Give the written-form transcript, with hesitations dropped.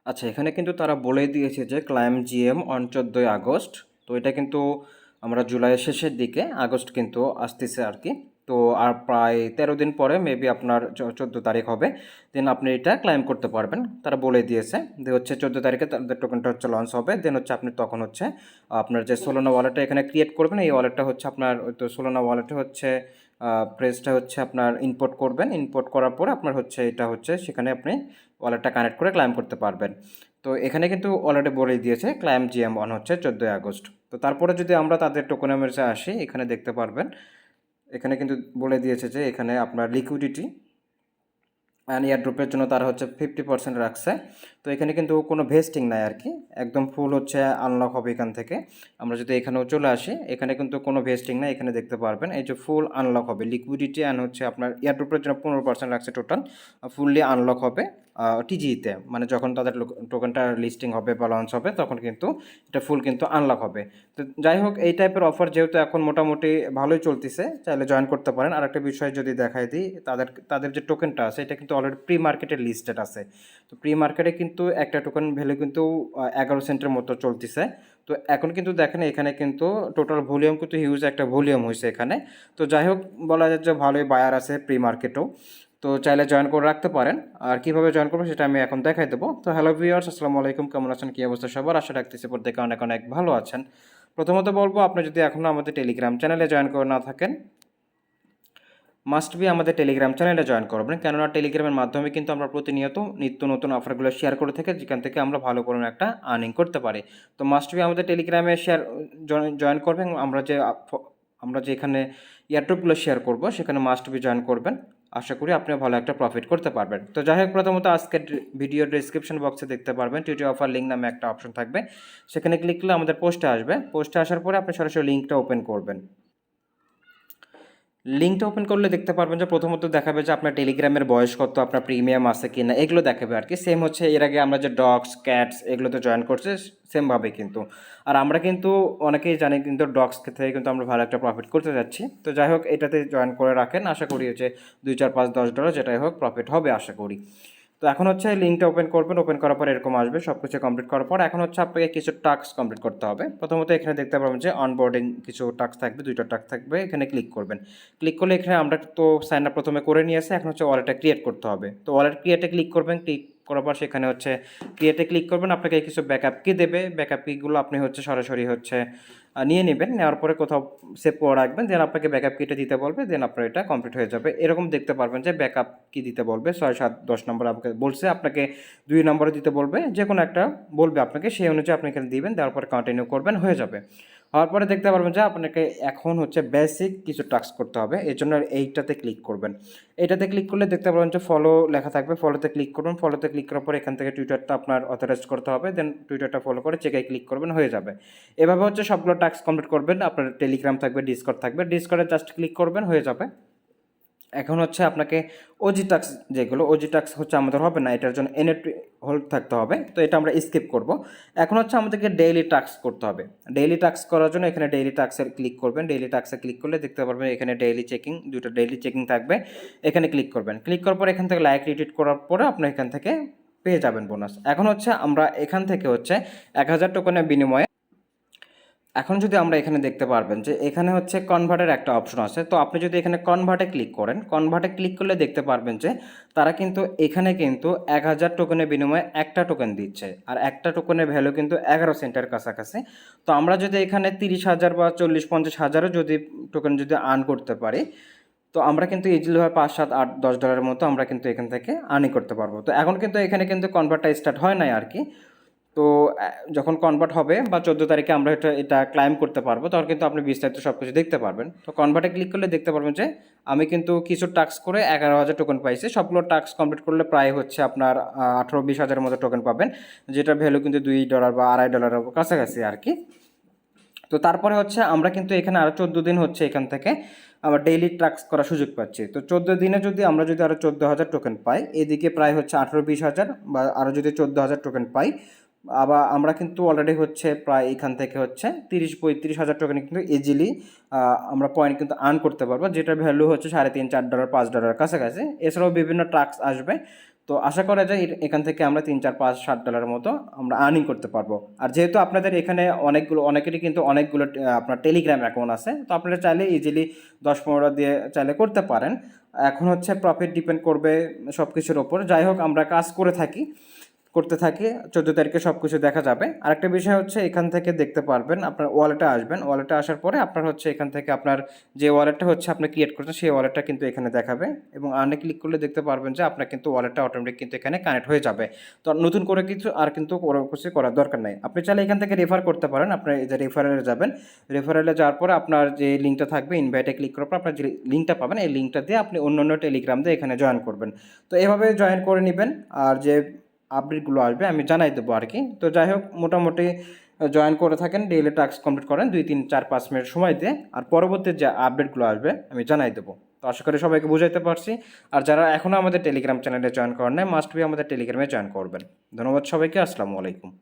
আচ্ছা, এখানে কিন্তু তারা বলে দিয়েছে যে ক্লাইম জিএম অন 14ই আগস্ট। তো এটা কিন্তু আমরা জুলাইয়ের শেষের দিকে, আগস্ট কিন্তু আসতেছে আর কি। তো আর প্রায় 13 দিন পরে মেবি আপনার 14 তারিখ হবে, দেন আপনি এটা ক্লাইম করতে পারবেন। তারা বলে দিয়েছে যে হচ্ছে 14 তারিখে তাদের টোকেনটা হচ্ছে লঞ্চ হবে, দেন হচ্ছে আপনি তখন হচ্ছে আপনার যে সোলোনা ওয়ালেটটা এখানে ক্রিয়েট করবেন, এই ওয়ালেটটা হচ্ছে আপনার ওই তো সোলোনা ওয়ালেটে হচ্ছে প্রেসটা হচ্ছে আপনার ইনপোর্ট করবেন। ইনপোর্ট করার পরে আপনার হচ্ছে এটা হচ্ছে সেখানে আপনি ওয়ালেটটা কানেক্ট করে ক্লাইম করতে পারবেন। তো এখানে কিন্তু অলরেডি বলেই দিয়েছে ক্লাইম জিএম অন হচ্ছে 14ই আগস্ট। তো তারপরে যদি আমরা তাদের টোকেনমিক্সে আসি, এখানে দেখতে পারবেন এখানে কিন্তু বলে দিয়েছে যে এখানে আপনার লিকুইডিটি অ্যান্ড এয়ারড্রপের জন্য তারা হচ্ছে 50% রাখছে। তো এখানে কিন্তু কোনো ভেস্টিং নাই আর কি, একদম ফুল হচ্ছে আনলক হবে এখান থেকে। আমরা যদি এখানেও চলে আসি, এখানে কিন্তু কোনো ভেস্টিং নাই, এখানে দেখতে পারবেন এই যে ফুল আনলক হবে লিকুইডিটি অ্যান্ড হচ্ছে আপনার এয়ারড্রপের জন্য 15% রাখছে টোটাল, ফুললি আনলক হবে টিজিইতে, মানে যখন তাদের টোকেনটা লিস্টিং হবে বা লঞ্চ হবে তখন কিন্তু এটা ফুল কিন্তু আনলক হবে। তো যাই হোক, এই টাইপের অফার যেহেতু এখন মোটামুটি ভালোই চলতেছে, চাইলে জয়েন করতে পারেন। আর একটা বিষয় যদি দেখাই দিই, তাদের যে টোকেনটা আছে এটা কিন্তু অলরেডি প্রি মার্কেটে লিস্টেড আছে। তো প্রি মার্কেটে কিন্তু একটা টোকেন ভ্যালু কিন্তু 11 সেন্টের মতো চলতেছে। তো এখন কিন্তু দেখেন এখানে কিন্তু টোটাল ভলিউম কিন্তু হিউজ একটা ভলিউম হয়েছে এখানে। তো যাই হোক, বলা যায় যে ভালোই বায়ার আছে প্রি মার্কেটেও। তো চাইলে জয়েন করে রাখতে পারেন। আর কিভাবে জয়েন করবো সেটা আমি এখন দেখাই দেবো। তো হ্যালো ভিউয়ার্স, আসসালামু আলাইকুম, কেমন আছেন, কী অবস্থা সবার? আশা রাখতেছি প্রত্যেকে অনেক অনেক ভালো আছেন। প্রথমত বলবো, আপনি যদি এখনও আমাদের টেলিগ্রাম চ্যানেলে জয়েন করে না থাকেন, মাস্ট বি আমাদের টেলিগ্রাম চ্যানেলে জয়েন করবেন। কেননা টেলিগ্রামের মাধ্যমে কিন্তু আমরা প্রতিনিয়ত নিত্য নতুন অফারগুলো শেয়ার করে থাকি, যেখান থেকে আমরা ভালো কোনো একটা আর্নিং করতে পারি। তো মাস্ট বি আমাদের টেলিগ্রামে জয়েন করবেন। আমরা যে এখানে এয়ারড্রপগুলো শেয়ার করব সেখানে মাস্ট বি জয়েন করবেন। আশা করি আপনি ভালো একটা প্রফিট করতে পারবেন। তো যাই হোক, প্রথমত আজকের ভিডিওর ডিসক্রিপশন বক্সে দেখতে পারবেন টিটি অফার লিঙ্ক নামে একটা অপশন থাকবে। সেখানে ক্লিক করলে আমাদের পোস্টে আসবে। পোস্টে আসার পরে আপনি সরাসরি লিঙ্কটা ওপেন করবেন। লিঙ্কটা ওপেন করলে দেখতে পারবেন যে প্রথমত দেখাবে যে আপনার টেলিগ্রামের বয়স কত, আপনার প্রিমিয়াম আছে কি না, এগুলো দেখাবে আর কি। সেম হচ্ছে এর আগে আমরা যে ডগস ক্যাটস এগুলোতে জয়েন করছে সেমভাবে কিন্তু। আর আমরা কিন্তু অনেকেই জানি কিন্তু ডগস থেকে কিন্তু আমরা ভালো একটা প্রফিট করতে যাচ্ছি। তো যাই হোক, এটাতে জয়েন করে রাখেন, আশা করি হচ্ছে 2, 4, 5, 10 ডলার যেটাই হোক প্রফিট হবে আশা করি। তো এখন হচ্ছে লিঙ্কটা ওপেন করবেন, ওপেন করার পর এরকম আসবে। সব কিছু কমপ্লিট করার পর এখন হচ্ছে আপনাকে কিছু টাস্ক কমপ্লিট করতে হবে। প্রথমত এখানে দেখতে পাবেন যে অনবোর্ডিং কিছু টাস্ক থাকবে, 2টা টাস্ক থাকবে, এখানে ক্লিক করবেন। ক্লিক করলে এখানে আমরা তো সাইন আপ প্রথমে করে নিয়ে আসে, এখন হচ্ছে ওয়ালেটটা ক্রিয়েট করতে হবে। তো ওয়ালেট ক্রিয়েটে ক্লিক করবেন, ক্লিক করার পর সেখানে হচ্ছে ক্রিয়েটে ক্লিক করবেন। আপনাকে কিছু ব্যাকআপ কি দেবে, ব্যাকআপ কিগুলো আপনি হচ্ছে সরাসরি হচ্ছে নিয়ে নেবেন। নেওয়ার পরে কোথাও সেভ করে রাখবেন, দেন আপনাকে ব্যাকআপ কিটা দিতে বলবে, দেন আপনার এটা কমপ্লিট হয়ে যাবে। এরকম দেখতে পারবেন যে ব্যাকআপ কি দিতে বলবে, 6, 7, 10 নম্বর আপনাকে বলছে, আপনাকে 2 নম্বরে দিতে বলবে, যে কোনো একটা বলবে আপনাকে, সেই অনুযায়ী আপনি এখানে দিবেন, দেওয়ার পরে কন্টিনিউ করবেন, হয়ে যাবে। হওয়ার পরে দেখতে পারবেন যে আপনাকে এখন হচ্ছে বেসিক কিছু টাস্ক করতে হবে, এর জন্য এইটাতে ক্লিক করবেন। এইটাতে ক্লিক করলে দেখতে পারবেন যে ফলো লেখা থাকবে, ফলোতে ক্লিক করবেন। ফলোতে ক্লিক করার পর এখান থেকে টুইটারটা আপনার অথরাইজ করতে হবে, দেন টুইটারটা ফলো করে চেকে ক্লিক করবেন, হয়ে যাবে। এভাবে হচ্ছে সবগুলো টাস্ক কমপ্লিট করবেন। আপনার টেলিগ্রাম থাকবে, ডিসকর্ড থাকবে, ডিসকর্ডে জাস্ট ক্লিক করবেন, হয়ে যাবে। এখন হচ্ছে আপনাকে ওজি টাস্ক, যেগুলো ওজি টাস্ক হচ্ছে আমাদের হবে না, এটার জন্য এনএফটি হোল্ড থাকতে হবে, তো এটা আমরা স্কিপ করব। এখন হচ্ছে আমাদেরকে ডেইলি টাস্ক করতে হবে। ডেইলি টাস্ক করার জন্য এখানে ডেইলি টাস্কে ক্লিক করবেন। ডেইলি টাস্কে ক্লিক করলে দেখতে পারবেন এখানে ডেইলি চেকিং, 2টা ডেইলি চেকিং থাকবে, এখানে ক্লিক করবেন। ক্লিক করার পর এখান থেকে লাইক রিটুইট করার পরে আপনি এখান থেকে পেয়ে যাবেন বোনাস। এখন হচ্ছে আমরা এখান থেকে হচ্ছে 1000 টোকেনের বিনিময়ে, এখন যদি আমরা এখানে দেখতে পারবেন যে এখানে হচ্ছে কনভার্টের একটা অপশন আছে। তো আপনি যদি এখানে কনভার্টে ক্লিক করেন, কনভার্টে ক্লিক করলে দেখতে পারবেন যে তারা কিন্তু এখানে কিন্তু 1000 টোকেনের বিনিময়ে একটা টোকেন দিচ্ছে, আর একটা টোকেনের ভ্যালু কিন্তু 11 সেন্টের কাছাকাছি। তো আমরা যদি এখানে 30,000 বা 40, 50 হাজারও যদি টোকেন যদি আর্ন করতে পারি, তো আমরা কিন্তু ইজিলিভাবে 5, 7, 8, 10 ডলারের মতো আমরা কিন্তু এখান থেকে আর্নিং করতে পারবো। তো এখন কিন্তু এখানে কিন্তু কনভার্টটা স্টার্ট হয় নাই আর কি। তো যখন কনভার্ট হবে বা 14 তারিখে আমরা এটা ক্লাইম করতে পারবো, তখন কিন্তু আপনি বিস্তারিত সব কিছু দেখতে পারবেন। তো কনভার্টে ক্লিক করলে দেখতে পারবেন যে আমি কিন্তু কিছু টাস্ক করে 11,000 টোকেন পাইছি। সবগুলো টাস্ক কমপ্লিট করলে প্রায় হচ্ছে আপনার 18, 20 হাজারের মতো টোকেন পাবেন, যেটা ভ্যালু কিন্তু $2 বা $2.5 কাছাকাছি আর কি। তো তারপরে হচ্ছে আমরা কিন্তু এখানে আরও 14 দিন হচ্ছে এখান থেকে আমরা ডেইলি টাস্ক করার সুযোগ পাচ্ছি। তো 14 দিনে যদি আমরা যদি আরও 14,000 টোকেন পাই, এদিকে প্রায় হচ্ছে 18, 20 হাজার, বা আরও যদি 14,000 টোকেন পাই, আবার আমরা কিন্তু অলরেডি হচ্ছে প্রায় এখান থেকে হচ্ছে 30, 35 হাজার টোকেন কিন্তু ইজিলি আমরা পয়েন্ট কিন্তু আর্ন করতে পারবো, যেটার ভ্যালু হচ্ছে $3.5, $4, $5 কাছাকাছি। এছাড়াও বিভিন্ন টাস্ক আসবে। তো আশা করা যায় এখান থেকে আমরা 3 4 5 7 ডলারের মতো আমরা আর্নিং করতে পারবো। আর যেহেতু আপনাদের এখানে অনেকেরই কিন্তু অনেকগুলো আপনার টেলিগ্রাম অ্যাকাউন্ট আছে, তো আপনারা চাইলে ইজিলি 10 15 দিয়ে চাইলে করতে পারেন। এখন হচ্ছে প্রফিট ডিপেন্ড করবে সব কিছুর ওপর। যাই হোক, আমরা কাজ করতে থাকি, 14 তারিখে সব কিছু দেখা যাবে। আরেকটা বিষয় হচ্ছে, এখান থেকে দেখতে পারবেন, আপনার ওয়ালেটে আসবেন, ওয়ালেটে আসার পরে আপনার হচ্ছে এখান থেকে আপনার যে ওয়ালেটটা হচ্ছে আপনি ক্রিয়েট করছেন সেই ওয়ালেটটা কিন্তু এখানে দেখাবে, এবং আর্নে ক্লিক করলে দেখতে পারবেন যে আপনার কিন্তু ওয়ালেটটা অটোমেটিক কিন্তু এখানে কানেক্ট হয়ে যাবে। তো নতুন করে কিছু কিন্তু কিছু করার দরকার নাই। আপনি চাইলে এখান থেকে রেফার করতে পারেন। আপনার এই যে রেফারেলে যাবেন, রেফারেলে যাওয়ার পরে আপনার যে লিঙ্কটা থাকবে, ইনভাইটে ক্লিক করার পর আপনার যে লিঙ্কটা পাবেন, এই লিঙ্কটা দিয়ে আপনি অন্য টেলিগ্রাম দিয়ে এখানে জয়েন করবেন। তো এভাবে জয়েন করে নেবেন, আর যে আপডেটগুলো আসবে আমি জানাই দেবো আর কি। তো যাই হোক, মোটামুটি জয়েন করে থাকেন, ডেইলি টাস্ক কমপ্লিট করেন 2 3 4 5 মিনিট সময় দিয়ে, আর পরবর্তী যে আপডেটগুলো আসবে আমি জানাই দেবো। তো আশা করি সবাইকে বুঝাইতে পারছি। আর যারা এখনও আমাদের টেলিগ্রাম চ্যানেলে জয়েন করেন নাই, মাস্ট বি আমাদের টেলিগ্রামে জয়েন করবেন। ধন্যবাদ সবাইকে, আসসালামু আলাইকুম।